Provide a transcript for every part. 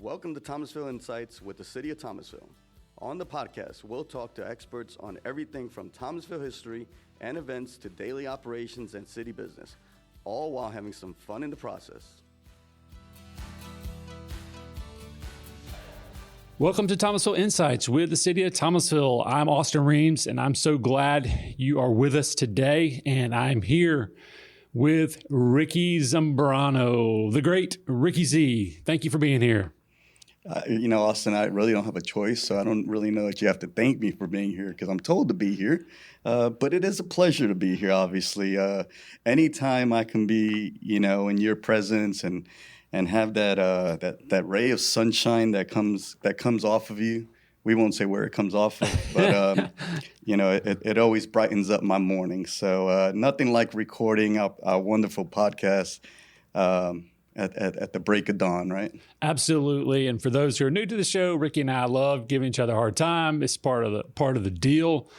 Welcome to Thomasville Insights with the City of Thomasville. On the podcast, we'll talk to experts on everything from Thomasville history and events to daily operations and city business, all while having some fun in the process. Welcome to Thomasville Insights with the City of Thomasville. I'm Austin Reams, and I'm so glad you are with us today. And I'm here with Ricky Zambrano, the great Ricky Z. Thank you for being here. Austin, I really don't have a choice, so I don't really know that you have to thank me for being here because I'm told to be here. But it is a pleasure to be here, obviously. Anytime I can be, in your presence and have that ray of sunshine that comes off of you. We won't say where it comes off of, but, it always brightens up my morning. So nothing like recording a wonderful podcast at the break of dawn, right? Absolutely. And for those who are new to the show, Ricky and I love giving each other a hard time. It's part of the deal.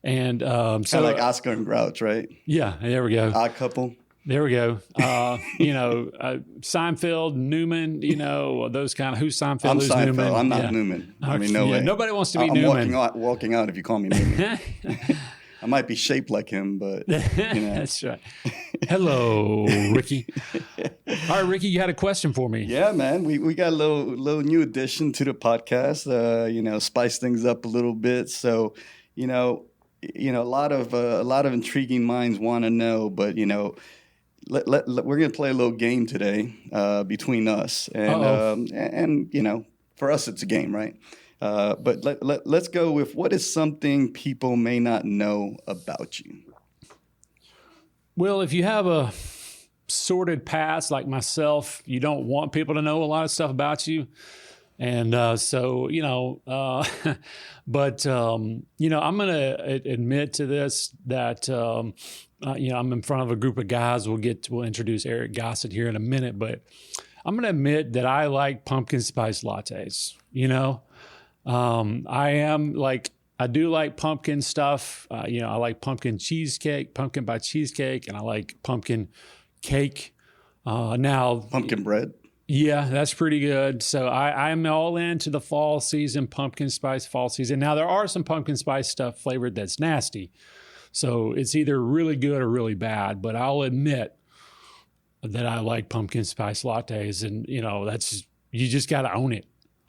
And so kind of like Oscar and Grouch, right? Yeah, there we go. Odd couple. There we go. Seinfeld, Newman, those kind of, who's Seinfeld, I'm who's Seinfeld. Newman? I'm not Newman. I mean, no way. Nobody wants to be I'm Newman. walking out if you call me Newman. I might be shaped like him, but, That's right. Hello, Ricky. All right, Ricky, you had a question for me. Yeah, man. We got a little new addition to the podcast, spice things up a little bit. So, a lot of intriguing minds want to know, but, we're going to play a little game today between us. And for us, it's a game, right? But let's go with what is something people may not know about you? Well, if you have a sordid past like myself, you don't want people to know a lot of stuff about you. And but, I'm going to admit to this that, I'm in front of a group of guys. We'll introduce Eric Gossett here in a minute, but I'm going to admit that I like pumpkin spice lattes, I do like pumpkin stuff. I like pumpkin cheesecake, pumpkin pie cheesecake, and I like pumpkin cake. Now pumpkin bread. Yeah, that's pretty good. So I'm all into the fall season, pumpkin spice fall season. Now there are some pumpkin spice stuff flavored that's nasty. So it's either really good or really bad, but I'll admit that I like pumpkin spice lattes, and you just got to own it.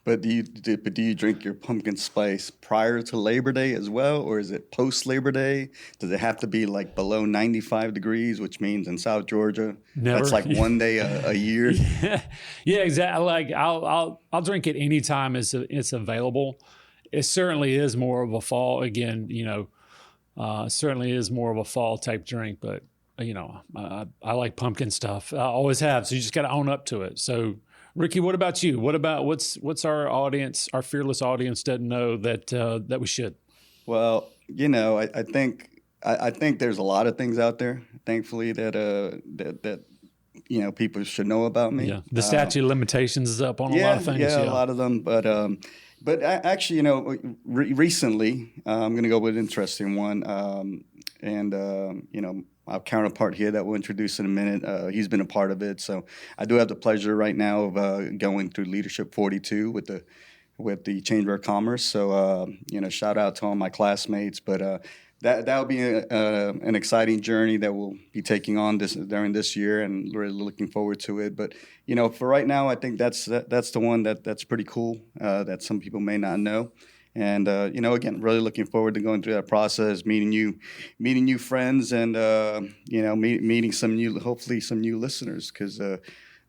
But do you drink your pumpkin spice prior to Labor Day as well, or is it post Labor Day? Does it have to be like below 95 degrees, which means in South Georgia, that's like one day a year? Yeah, exactly. Like I'll drink it anytime it's available. It certainly is more of a fall. Again, certainly is more of a fall type drink, but I like pumpkin stuff. I always have. So you just got to own up to it. So. Ricky, what about you? What's our audience, our fearless audience doesn't know that we should? Well, I think there's a lot of things out there, thankfully, that people should know about me. Yeah, the statute of limitations is up on a lot of things. Yeah, a lot of them. But actually, recently, I'm going to go with an interesting one, our counterpart here that we'll introduce in a minute, he's been a part of it. So I do have the pleasure right now of going through Leadership 42 with the Chamber of Commerce. So, shout out to all my classmates. But that'll be an exciting journey that we'll be taking on during this year, and really looking forward to it. But, for right now, I think that's the one that's pretty cool that some people may not know. And, again, really looking forward to going through that process, meeting new friends and, meeting hopefully some new listeners, because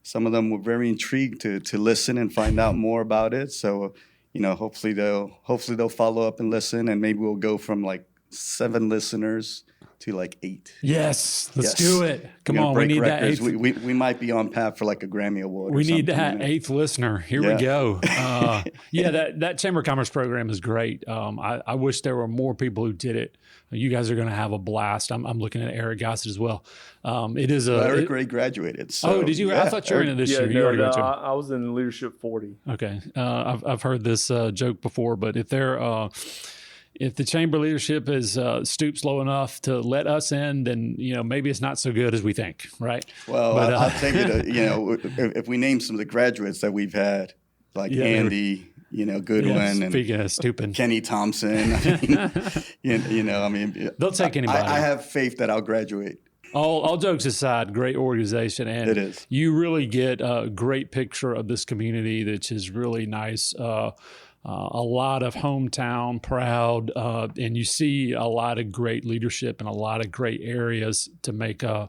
some of them were very intrigued to listen and find out more about it. So, hopefully they'll follow up and listen, and maybe we'll go from like 7 listeners to like 8. Yes, let's do it. Come on, we need records. That 8th. We might be on path for like a Grammy Award. We need that 8th listener. Here we go. That Chamber of Commerce program is great. I wish there were more people who did it. You guys are going to have a blast. I'm looking at Eric Gossett as well. Eric already graduated. So, did you? Yeah. I thought you were in this year. You already graduated. I was in Leadership 40. Okay. I've heard this joke before, but if the chamber leadership is stoops low enough to let us in, then maybe it's not so good as we think, right? Well, I'll take it. If we name some of the graduates that we've had, like Yeah, Andy, Goodwin, and speaking of stupid, Kenny Thompson. I mean, they'll take anybody. I have faith that I'll graduate. All jokes aside, great organization, and It is. You really get a great picture of this community, which is really nice. A lot of hometown proud, and you see a lot of great leadership in a lot of great areas to make a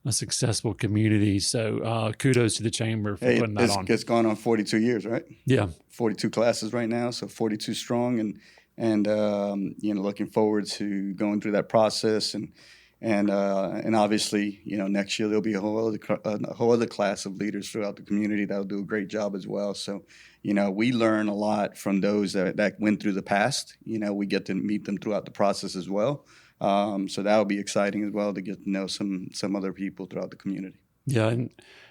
successful community. So kudos to the chamber for putting that on. It's gone on 42 years, right? Yeah, 42 classes right now, so 42 strong, and looking forward to going through that process and obviously, next year there'll be a whole other class of leaders throughout the community that'll do a great job as well. So, we learn a lot from those that went through the past. We get to meet them throughout the process as well. So that'll be exciting as well to get to know some other people throughout the community. Yeah,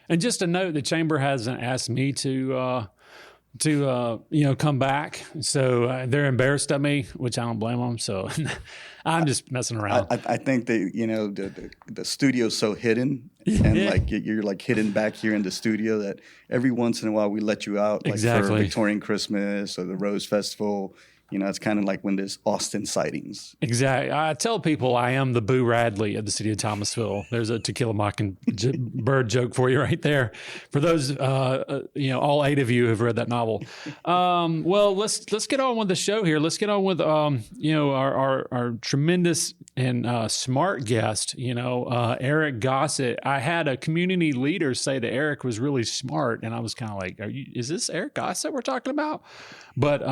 and just a note, the chamber hasn't asked me to come back. So they're embarrassed of me, which I don't blame them. So I'm just messing around. I think that, the studio's so hidden and like you're like hidden back here in the studio that every once in a while we let you out, like for Victorian Christmas or the Rose Festival. It's kind of like when there's Austin sightings. Exactly. I tell people I am the Boo Radley of the city of Thomasville. There's a To Kill a Mockingbird joke for you right there. For those, all 8 of you who've read that novel. Well, let's get on with the show here. Let's get on with, our tremendous and smart guest, Eric Gossett. I had a community leader say that Eric was really smart, and I was kind of like, is this Eric Gossett we're talking about? But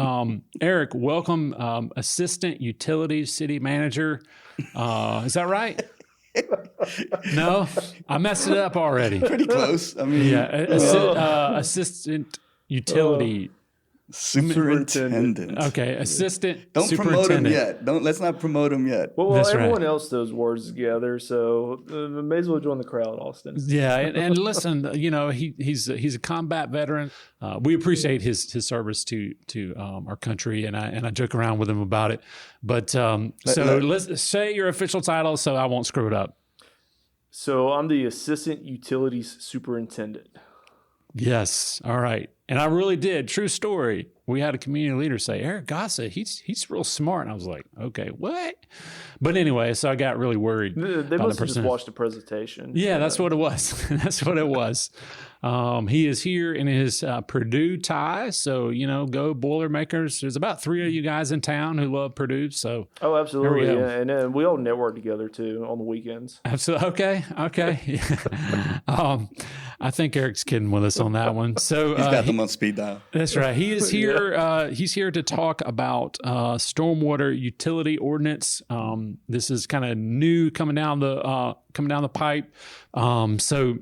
Eric, welcome, Assistant Utilities City Manager. Is that right? No, I messed it up already. Pretty close. I mean, Assistant Utility Superintendent. Okay, Assistant Don't promote him yet. Let's not promote him yet. Well, everyone else those words together, so may as well join the crowd, Austin. Yeah, and listen, he's a combat veteran. We appreciate his service to our country, and I joke around with him about it. But let's say your official title, so I won't screw it up. So I'm the Assistant Utilities Superintendent. Yes. All right. And I really did. True story. We had a community leader say, Eric Gossett, he's real smart. And I was like, okay, what? But anyway, so I got really worried. They must have just watched the presentation. Yeah, that's what it was. That's what it was. He is here in his Purdue tie. So, go Boilermakers. There's about 3 of you guys in town who love Purdue. So, oh, absolutely. Yeah. And then we all network together too on the weekends. Absolutely. Okay. I think Eric's kidding with us on that one. So he's got them on speed dial. That's right. He is here. He's here to talk about stormwater utility ordinance. This is kind of new coming down the pipe. So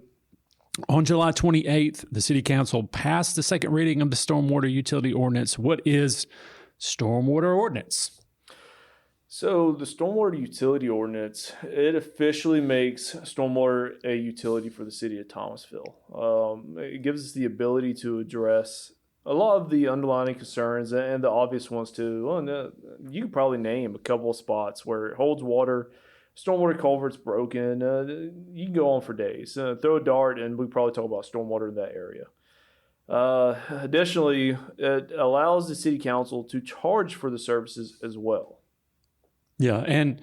on July 28th, the City Council passed the second reading of the stormwater utility ordinance. What is stormwater ordinance? So the stormwater utility ordinance, it officially makes stormwater a utility for the city of Thomasville. It gives us the ability to address a lot of the underlying concerns and the obvious ones too. Well, you could probably name a couple of spots where it holds water, stormwater culvert's broken. You can go on for days. Throw a dart and we probably talk about stormwater in that area. Additionally, it allows the city council to charge for the services as well. Yeah, and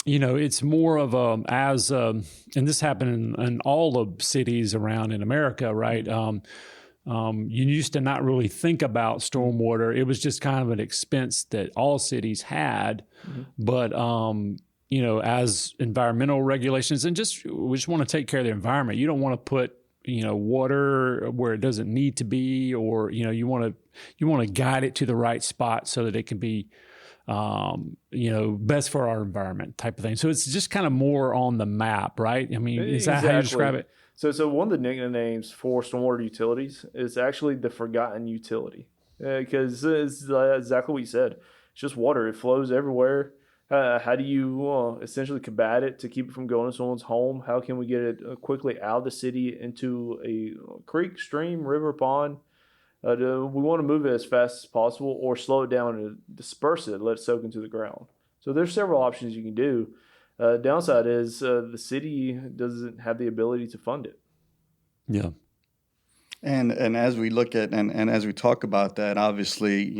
it's more of and this happened in all the cities around in America, right? You used to not really think about stormwater; it was just kind of an expense that all cities had. Mm-hmm. But as environmental regulations, and we just want to take care of the environment. You don't want to put water where it doesn't need to be, or you want to guide it to the right spot so that it can be best for our environment type of thing. So it's just kind of more on the map, right? I mean, is that how you describe it? So one of the nicknames for stormwater utilities is actually the forgotten utility, because it's exactly what you said. It's just water. It flows everywhere. How do you essentially combat it to keep it from going to someone's home? How can we get it quickly out of the city into a creek, stream, river, pond? We want to move it as fast as possible or slow it down and disperse it, let it soak into the ground. So there's several options you can do. Downside is the city doesn't have the ability to fund it. Yeah. And as we look at and as we talk about that, obviously,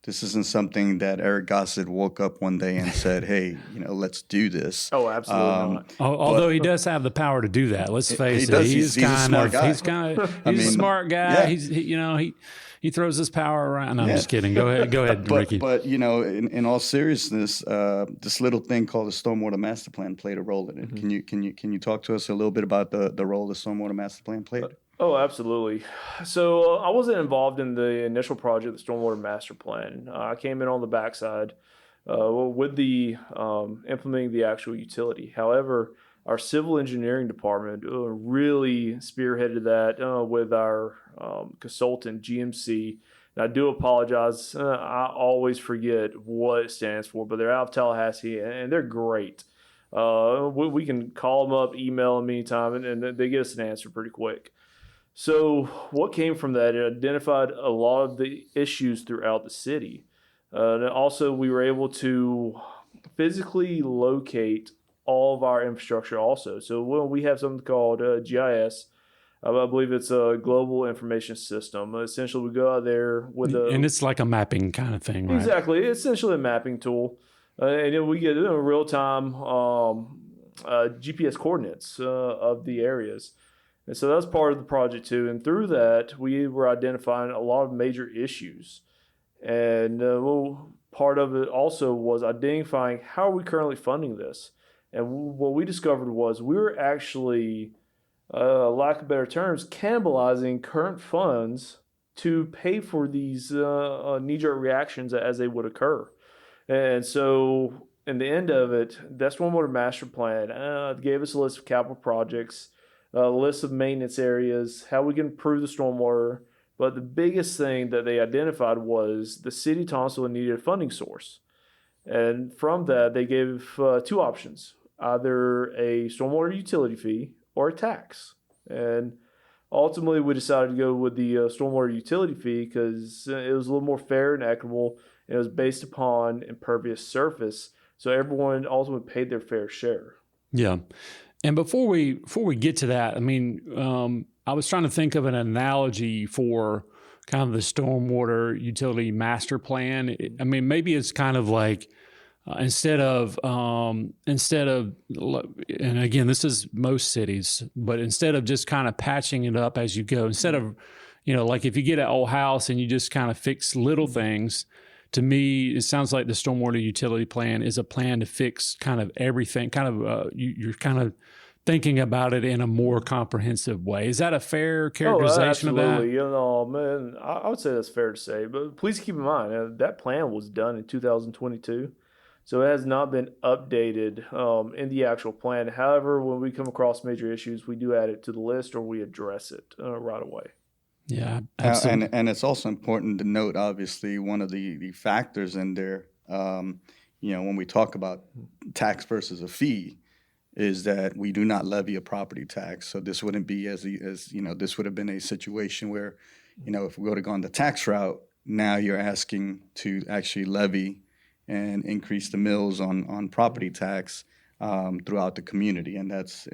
this isn't something that Eric Gossett woke up one day and said, "Hey, let's do this." Oh, absolutely not. Although he does have the power to do that. Let's face it. He's a smart guy. He's a smart guy. Yeah. He throws his power around. No, I'm just kidding. Go ahead, Ricky. But in all seriousness, this little thing called the Stormwater Master Plan played a role in it. Mm-hmm. Can you talk to us a little bit about the role the Stormwater Master Plan played? Oh, absolutely. So I wasn't involved in the initial project, the Stormwater Master Plan. I came in on the backside with the implementing the actual utility. However, our civil engineering department really spearheaded that with our consultant, GMC. And I do apologize. I always forget what it stands for, but they're out of Tallahassee, and they're great. We can call them up, email them anytime, and they get us an answer pretty quick. So what came from that? It identified a lot of the issues throughout the city. And also, we were able to physically locate all of our infrastructure also. So we have something called GIS. I believe it's a global information system. Essentially, we go out there with and it's like a mapping kind of thing, right? Exactly. It's essentially a mapping tool. And then we get real-time GPS coordinates of the areas. And so that's part of the project too. And through that, we were identifying a lot of major issues. And part of it also was identifying how are we currently funding this. And what we discovered was we were actually, lack of better terms, cannibalizing current funds to pay for these knee-jerk reactions as they would occur. And so in the end of it, that Stormwater Master Plan gave us a list of capital projects, a list of maintenance areas, how we can improve the stormwater. But the biggest thing that they identified was the city of Thomasville needed a funding source. And from that, they gave two options, either a stormwater utility fee or a tax. And ultimately, we decided to go with the stormwater utility fee because it was a little more fair and equitable, and it was based upon impervious surface. So everyone ultimately paid their fair share. Yeah. And before we get to that, I mean, I was trying to think of an analogy for kind of the stormwater utility master plan. I mean, maybe it's kind of like instead of, and again, this is most cities, but instead of just kind of patching it up as you go, instead of, like if you get an old house and you just kind of fix little things. To me, it sounds like the stormwater utility plan is a plan to fix kind of everything. Kind of, you're kind of thinking about it in a more comprehensive way. Is that a fair characterization of that? Absolutely. Man, I would say that's fair to say. But please keep in mind that plan was done in 2022, so it has not been updated in the actual plan. However, when we come across major issues, we do add it to the list or we address it right away. Yeah, absolutely. And it's also important to note, obviously, one of the factors in there, when we talk about tax versus a fee, is that we do not levy a property tax. So this wouldn't be as this would have been a situation where, if we go on the tax route, now you're asking to actually levy and increase the mills on property tax throughout the community, and that's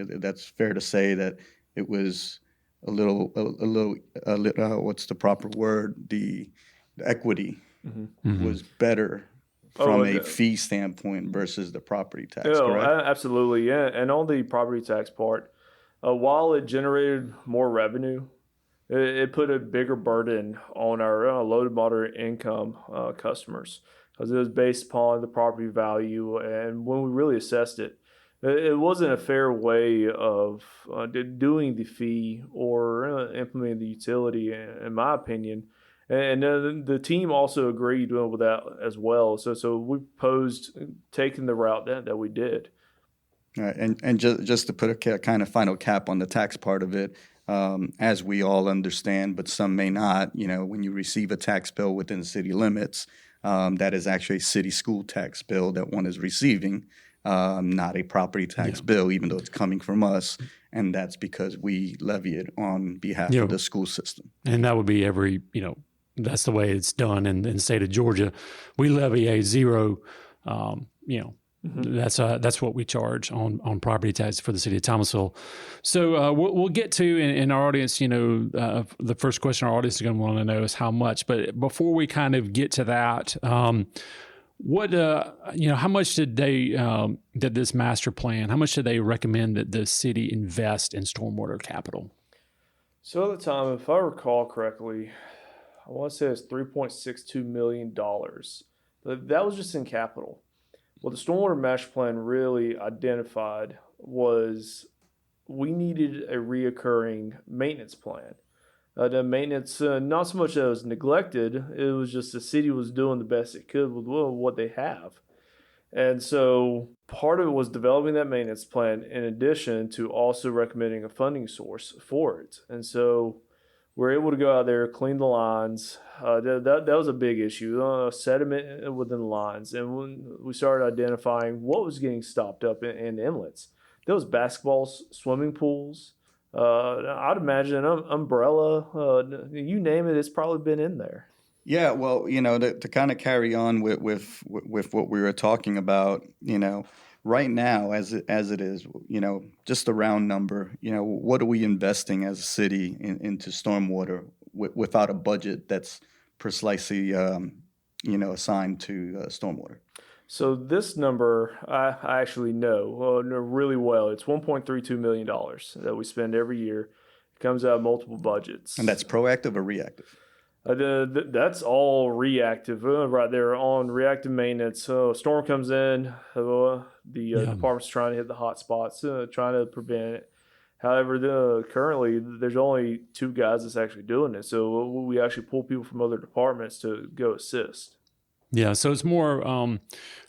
fair to say that it was a little what's the proper word? The equity was better from a fee standpoint versus the property tax, correct? Absolutely, yeah. And on the property tax part, while it generated more revenue, it put a bigger burden on our low to moderate income customers because it was based upon the property value. And when we really assessed it, it wasn't a fair way of doing the fee or implementing the utility, in my opinion. And the team also agreed with that as well. So we proposed taking the route that we did. All right, and just to put a kind of final cap on the tax part of it, as we all understand, but some may not, when you receive a tax bill within city limits, that is actually a city school tax bill that one is receiving. Not a property tax bill, even though it's coming from us, and that's because we levy it on behalf of the school system. And that would be that's the way it's done in the state of Georgia. We levy a zero, That's what we charge on property tax for the city of Thomasville. So we'll get to in our audience. The first question our audience is going to want to know is how much. But before we kind of get to that, what how much did this master plan? How much did they recommend that the city invest in stormwater capital? So at the time, if I recall correctly, I want to say it's $3.62 million. That was just in capital. What the stormwater master plan really identified was we needed a reoccurring maintenance plan. The maintenance, not so much that it was neglected, it was just the city was doing the best it could with what they have. And so part of it was developing that maintenance plan in addition to also recommending a funding source for it. And so we're able to go out there, clean the lines. That was a big issue, sediment within the lines. And when we started identifying what was getting stopped up in inlets, there was basketballs, swimming pools. I'd imagine an umbrella, you name it, it's probably been in there. Yeah, well, to kind of carry on with what we were talking about, right now as it is, just a round number, what are we investing as a city into stormwater without a budget that's precisely, assigned to stormwater? So this number, I actually know really well. It's $1.32 million that we spend every year. It comes out of multiple budgets. And that's proactive or reactive? That's all reactive, right there on reactive maintenance. Storm comes in, the department's trying to hit the hot spots, trying to prevent it. However, currently there's only 2 guys that's actually doing it. So we actually pull people from other departments to go assist. Yeah, so it's more.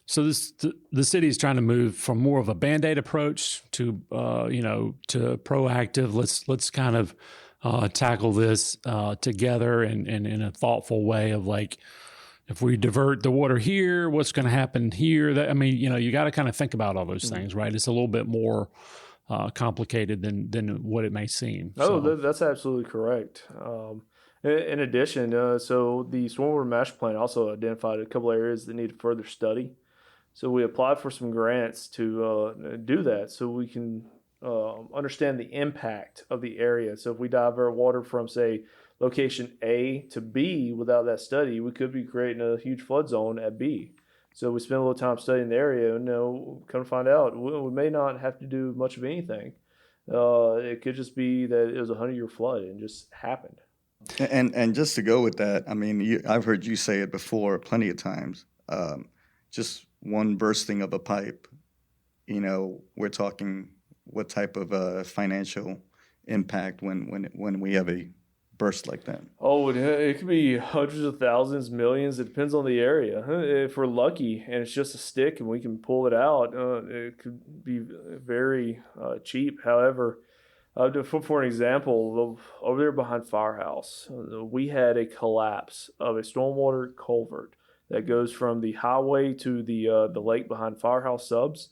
The city is trying to move from more of a Band-Aid approach to to proactive. Let's kind of tackle this together and in a thoughtful way of like, if we divert the water here, what's going to happen here? You got to kind of think about all those things, right? It's a little bit more complicated than what it may seem. That's absolutely correct. In addition, so the stormwater master plan also identified a couple areas that needed further study. So we applied for some grants to do that, so we can understand the impact of the area. So if we divert water from, say, location A to B without that study, we could be creating a huge flood zone at B. So we spent a little time studying the area, and come to find out, we may not have to do much of anything. It could just be that it was a 100-year flood and just happened. And just to go with that, I've heard you say it before plenty of times. Just one bursting of a pipe, we're talking what type of financial impact when we have a burst like that? Oh, it could be hundreds of thousands, millions. It depends on the area. If we're lucky and it's just a stick and we can pull it out, it could be very cheap. However, for an example, over there behind Firehouse, we had a collapse of a stormwater culvert that goes from the highway to the lake behind Firehouse Subs.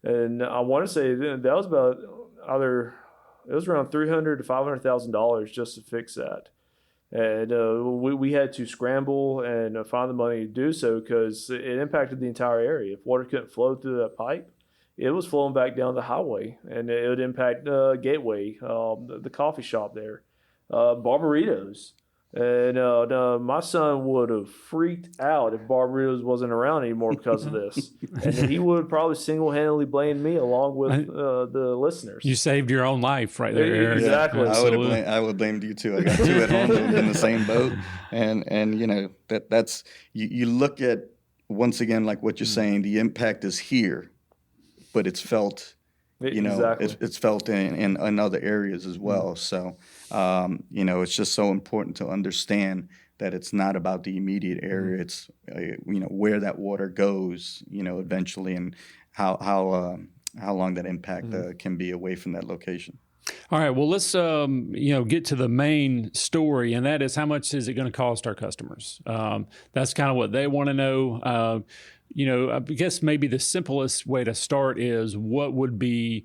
And I want to say that was about it was around $300,000 to $500,000 just to fix that. And we had to scramble and find the money to do so because it impacted the entire area. If water couldn't flow through that pipe, it was flowing back down the highway, and it would impact Gateway, the coffee shop there, Barbaritos. And my son would have freaked out if Barbaritos wasn't around anymore because of this. And he would probably single-handedly blame me along with the listeners. You saved your own life right there, Eric. Exactly. Yeah, I would have blamed you too. I got 2 at home in the same boat. And that's you look at, once again, like what you're saying, the impact is here, but it's felt Exactly. it's felt in other areas as well. So, it's just so important to understand that it's not about the immediate area. It's, where that water goes, eventually, and how long that impact can be away from that location. All right. Well, let's get to the main story, and that is, how much is it going to cost our customers? That's kind of what they want to know. I guess maybe the simplest way to start is what do you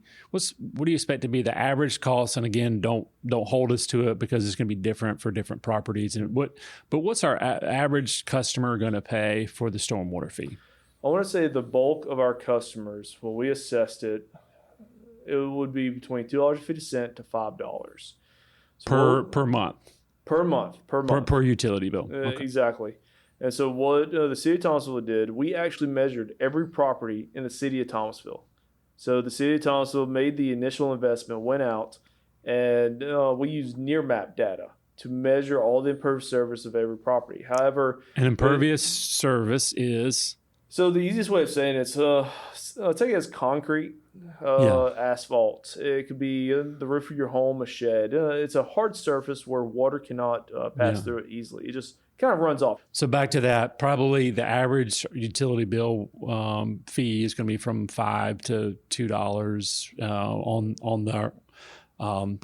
expect to be the average cost? And again, don't hold us to it because it's going to be different for different properties. But what's our average customer going to pay for the stormwater fee? I want to say the bulk of our customers, when we assessed it, it would be between $2.50 to $5. So Per month. per month. Per utility bill. Okay. Exactly. And so what the city of Thomasville did, we actually measured every property in the city of Thomasville. So the city of Thomasville made the initial investment, went out, and we used near map data to measure all the impervious surface of every property. However, an impervious surface is... So the easiest way of saying it's take it as concrete, asphalt. It could be the roof of your home, a shed. It's a hard surface where water cannot pass through it easily. It just kind of runs off. So back to that, probably the average utility bill fee is going to be from $5 to $2 on the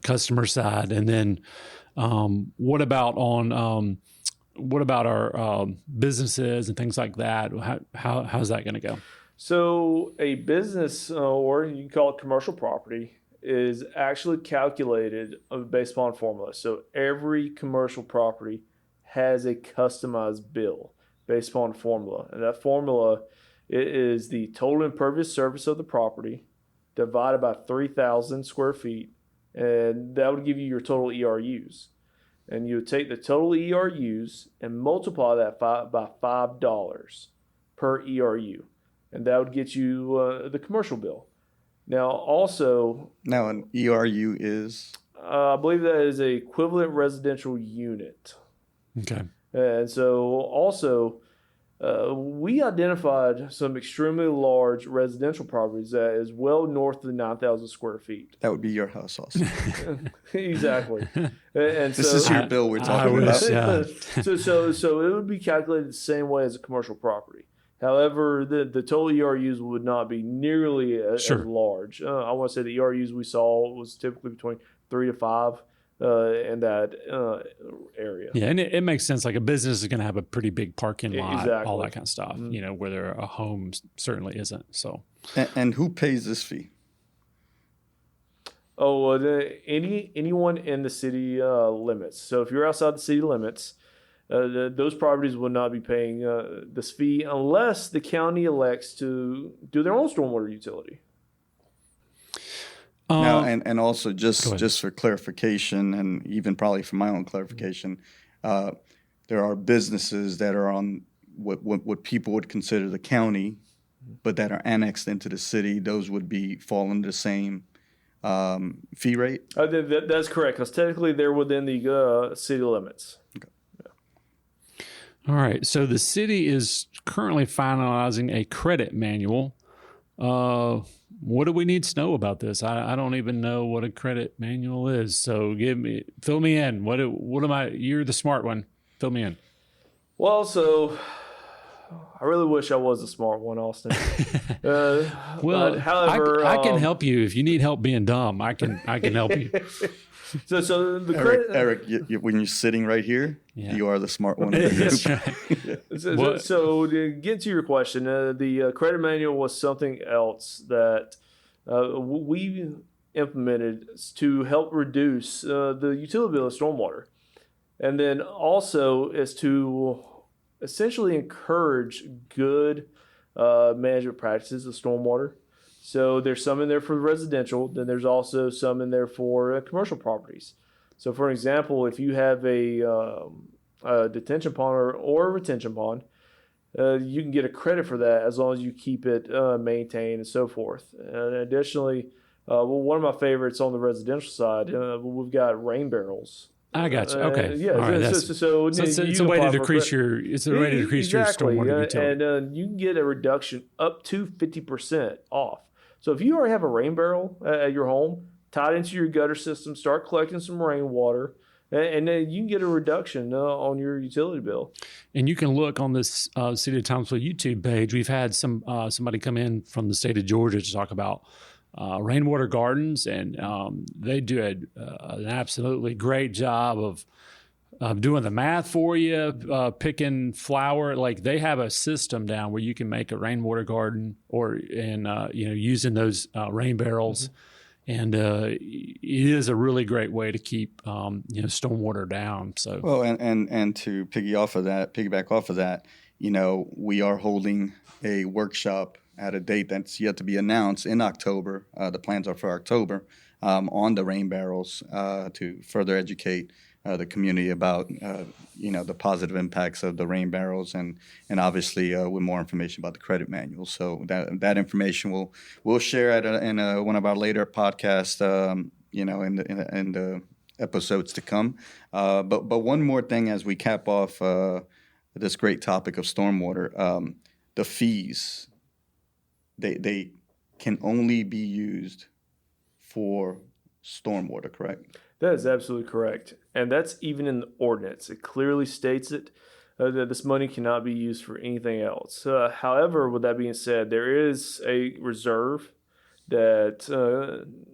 customer side, and then what about our businesses and things like that? How's that going to go? So a business, or you can call it commercial property, is actually calculated based upon formula. So every commercial property has a customized bill based upon formula. And that formula is the total impervious surface of the property divided by 3,000 square feet. And that would give you your total ERUs. And you would take the total ERUs and multiply that by $5 per ERU. And that would get you the commercial bill. Now, also... Now, an ERU is? I believe that is a equivalent residential unit. Okay. And so, also, we identified some extremely large residential properties that is well north of the 9,000 square feet. That would be your house also. Exactly. And this is your bill we're talking about. So it would be calculated the same way as a commercial property. However, the total ERUs would not be nearly as large. I want to say the ERUs we saw was typically between 3 to 5 in that area. Yeah, and it makes sense. Like a business is going to have a pretty big parking lot, Exactly. all that kind of stuff. Mm-hmm. Where a home certainly isn't. So, and who pays this fee? Oh, anyone in the city limits. So if you're outside the city limits, those properties will not be paying this fee unless the county elects to do their own stormwater utility. Now, and also just for clarification, and even probably for my own clarification, there are businesses that are on what people would consider the county, but that are annexed into the city. Those would fall under the same fee rate. That's correct, because technically they're within the city limits. Okay. All right. So the city is currently finalizing a credit manual. What do we need to know about this? I don't even know what a credit manual is. So fill me in. What am I? You're the smart one. Fill me in. Well, so I really wish I was the smart one, Austin. However, I can help you if you need help being dumb. I can help you. So the Eric, when you're sitting right here, you are the smart one. That's right. So to get to your question, the credit manual was something else that we implemented to help reduce the utility bill of stormwater. And then also is to essentially encourage good management practices of stormwater. So there's some in there for residential, then there's also some in there for commercial properties. So for example, if you have a detention pond or a retention pond, you can get a credit for that as long as you keep it maintained and so forth. And additionally, one of my favorites on the residential side, we've got rain barrels. I got you. Okay. Yeah. All right, so it's a way to decrease your stormwater utility. And you can get a reduction up to 50% off. So if you already have a rain barrel at your home, tie it into your gutter system, start collecting some rainwater, and then you can get a reduction on your utility bill. And you can look on this City of Thomasville YouTube page. We've had somebody come in from the state of Georgia to talk about rainwater gardens, and they do an absolutely great job of doing the math for you, picking flower. Like they have a system down where you can make a rainwater garden, using those rain barrels, and it is a really great way to keep stormwater down. So well, and to piggyback off of that, we are holding a workshop at a date that's yet to be announced in October. The plans are for October on the rain barrels to further educate the community about the positive impacts of the rain barrels and obviously with more information about the credit manual. So that information we'll share in one of our later podcasts. In the episodes to come. But one more thing as we cap off this great topic of stormwater, the fees. They can only be used for stormwater, correct? That is absolutely correct. And that's even in the ordinance. It clearly states it that this money cannot be used for anything else. However, with that being said, there is a reserve that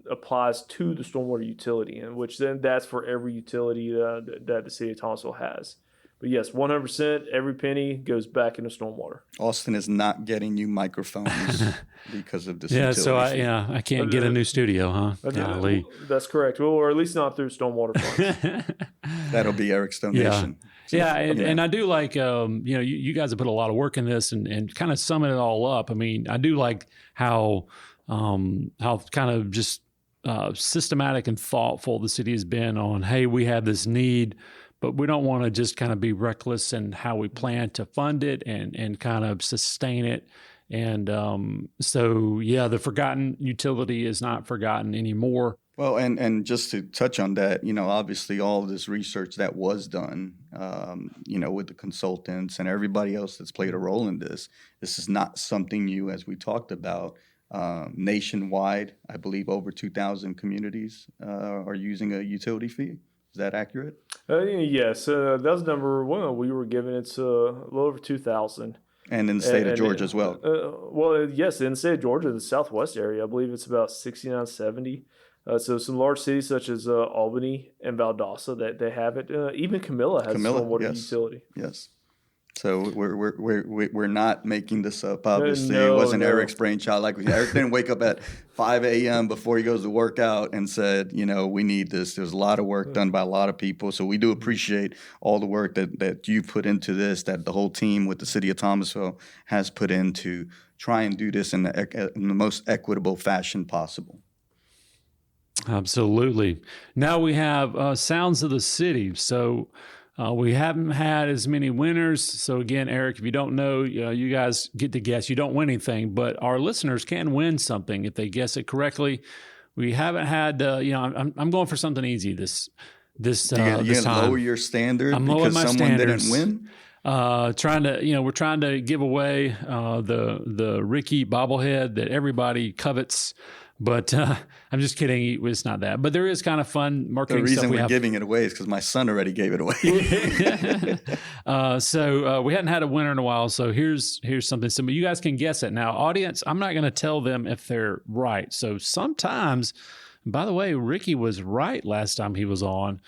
applies to the stormwater utility, and which then that's for every utility that the city of Thomasville has. But yes, 100%, every penny goes back into stormwater. Austin is not getting you microphones because of this. Yeah, utility so fee. I can't get a new studio, huh? Golly. That's correct. Well, or at least not through stormwater funds. That'll be Eric's donation. And I do like, you guys have put a lot of work in this and kind of summing it all up. I mean, I do like how kind of just systematic and thoughtful the city has been on, hey, we have this need, but we don't want to just kind of be reckless in how we plan to fund it and kind of sustain it. And the forgotten utility is not forgotten anymore. Well, and just to touch on that, obviously all of this research that was done, with the consultants and everybody else that's played a role in this is not something new, as we talked about. Nationwide, I believe over 2,000 communities are using a utility fee. Is that accurate? Yes, that's number one. We were given it's a little over 2,000. And in the state of Georgia as well. Yes, in the state of Georgia, the southwest area, I believe it's about 69, 70. So some large cities such as Albany and Valdosta that they have it. Even Camilla has stormwater utility. Yes. So we're not making this up. Obviously, it wasn't Eric's brainchild. Eric didn't wake up at 5 a.m. before he goes to work out and said, we need this. There's a lot of work done by a lot of people. So we do appreciate all the work that you put into this, that the whole team with the city of Thomasville has put in to try and do this in the most equitable fashion possible. Absolutely. Now we have Sounds of the City. So we haven't had as many winners. So again, Eric, if you don't know, you guys get to guess. You don't win anything, but our listeners can win something if they guess it correctly. We haven't had, I'm going for something easy this time. Lower your standard I'm because lowering my someone standards. didn't win? We're trying to give away the Ricky bobblehead that everybody covets. But I'm just kidding. It's not that. But there is kind of fun marketing stuff. The reason we're giving it away is because my son already gave it away. So we hadn't had a winner in a while. So here's something simple. You guys can guess it. Now, audience, I'm not going to tell them if they're right. So sometimes, by the way, Ricky was right last time he was on.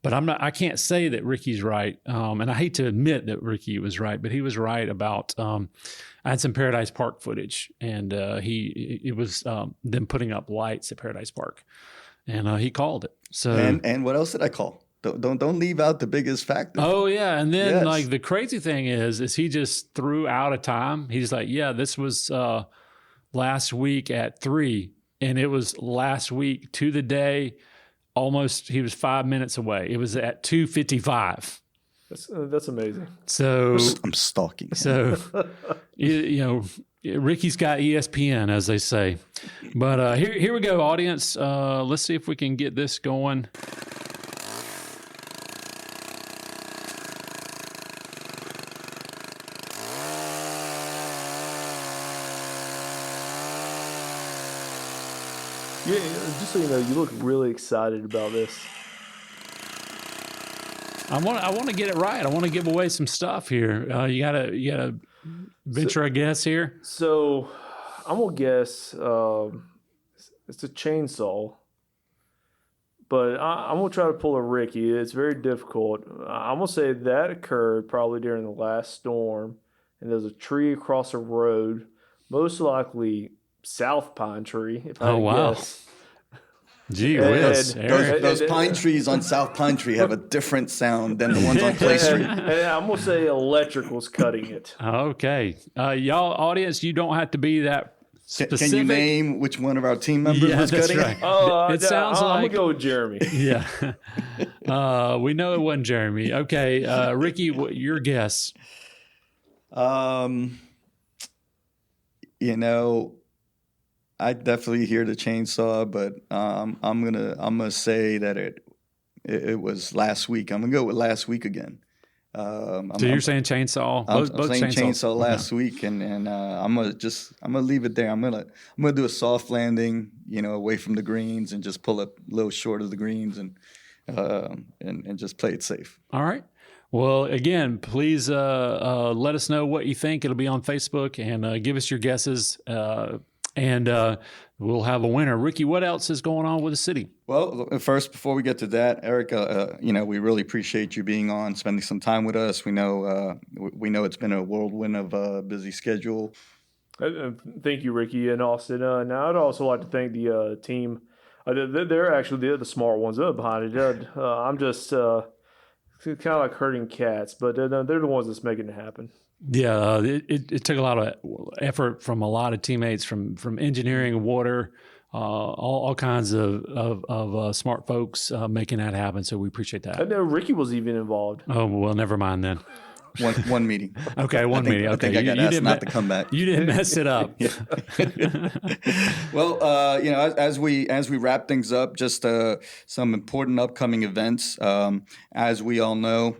But I can't say that Ricky's right. And I hate to admit that Ricky was right, but he was right about, I had some Paradise Park footage, and it was them putting up lights at Paradise Park, and he called it. So and what else did I call? Don't leave out the biggest factor. Oh yeah, and then the crazy thing is he just threw out a time. He's like, yeah, this was last week at 3, and it was last week to the day. Almost, he was 5 minutes away. It was at 2:55. That's amazing. So I'm stalking him. So, Ricky's got ESPN, as they say. But here we go, audience. Let's see if we can get this going. Yeah, just so you know, you look really excited about this. I want to get it right. I want to give away some stuff here. You gotta venture a guess here. So I'm gonna guess it's a chainsaw, but I'm gonna try to pull a Ricky. It's very difficult. I'm gonna say that occurred probably during the last storm, and there's a tree across a road, most likely South Pine Tree. If I wow. guess. Gee And- whiz, and- Eric. Those pine trees on South Pine Tree have a different sound than the ones on Clay Street. and I'm gonna say electric was cutting it. Okay. Y'all, audience, you don't have to be that specific. Can you name which one of our team members Yeah, was that's cutting right. it? Oh, It sounds I'm like- gonna go with Jeremy. Yeah. We know it wasn't Jeremy. Okay. Ricky, your guess. You know, I definitely hear the chainsaw, but I'm gonna say that it was last week. I'm gonna go with last week again. So you're saying chainsaw? I'm Both saying chainsaws. chainsaw last week, and I'm gonna leave it there. I'm gonna do a soft landing, away from the greens, and just pull up a little short of the greens, and just play it safe. All right. Well, again, please let us know what you think. It'll be on Facebook, and give us your guesses, and we'll have a winner. Ricky, what else is going on with the city? Well, first, before we get to that, Eric, we really appreciate you being on, spending some time with us. We know it's been a whirlwind of a busy schedule. Thank you, Ricky and Austin. Now, I'd also like to thank the team. They're actually the smart ones behind it. I'm just kind of like herding cats, but they're the ones that's making it happen. Yeah, it took a lot of effort from a lot of teammates, from engineering, water, all kinds of smart folks making that happen. So we appreciate that. I know Ricky was even involved. Oh well, never mind then. One meeting. Okay, one meeting. Okay, I think I got asked didn't not to come back. You didn't mess it up. Well, as we wrap things up, just some important upcoming events. As we all know,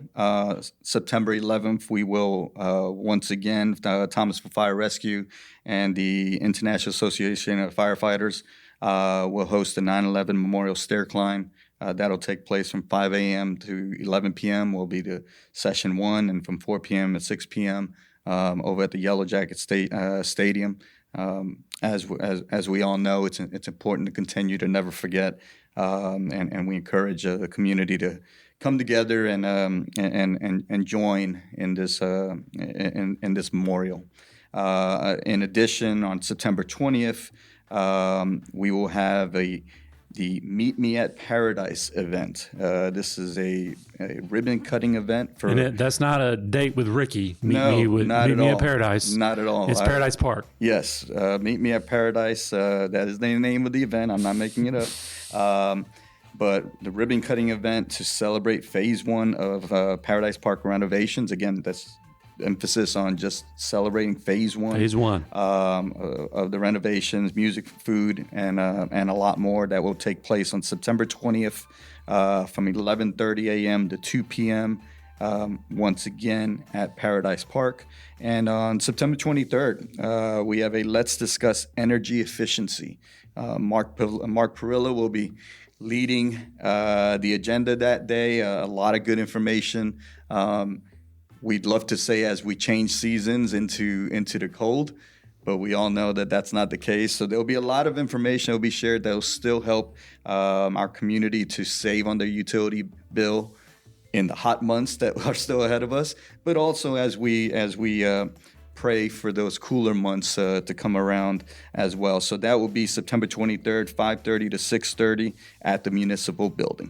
September 11th, we will once again, Thomasville Fire Rescue and the International Association of Firefighters will host the 9/11 Memorial Stair Climb. That'll take place from 5 a.m. to 11 p.m. will be the session one, and from 4 p.m. to 6 p.m. Over at the Yellow Jacket Stadium. As we all know, it's important to continue to never forget, and we encourage the community to come together and join in this in this memorial. In addition, on September 20th, we will have the Meet Me at Paradise event. This is a ribbon cutting event for. And that's not a date with Ricky. Meet not me at at all. Paradise. Not at all. It's Paradise Park. Yes, Meet Me at Paradise. That is the name of the event. I'm not making it up. But the ribbon cutting event to celebrate phase one of Paradise Park renovations. Again, that's emphasis on just celebrating phase one. Phase one of the renovations, music, food, and a lot more that will take place on September 20th from 11:30 a.m. to 2 p.m. Once again at Paradise Park. And on September 23rd, we have a Let's Discuss Energy Efficiency. Mark Perillo will be leading the agenda that day. A lot of good information. We'd love to say as we change seasons into the cold, but we all know that that's not the case. So there'll be a lot of information that will be shared that will still help our community to save on their utility bill in the hot months that are still ahead of us, but also as we pray for those cooler months to come around as well. So that will be September 23rd, 5:30 to 6:30 at the municipal building.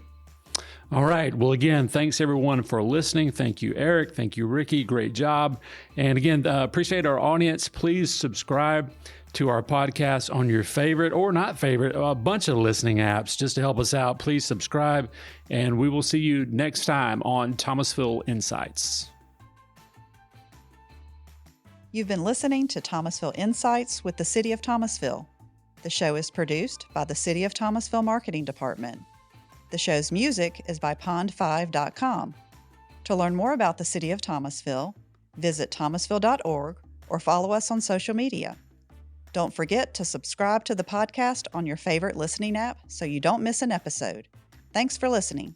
All right. Well, again, thanks everyone for listening. Thank you, Eric. Thank you, Ricky. Great job. And again, appreciate our audience. Please subscribe to our podcast on your favorite or not favorite, a bunch of listening apps just to help us out. Please subscribe, and we will see you next time on Thomasville Insights. You've been listening to Thomasville Insights with the City of Thomasville. The show is produced by the City of Thomasville Marketing Department. The show's music is by pond5.com. To learn more about the City of Thomasville, visit thomasville.org or follow us on social media. Don't forget to subscribe to the podcast on your favorite listening app so you don't miss an episode. Thanks for listening.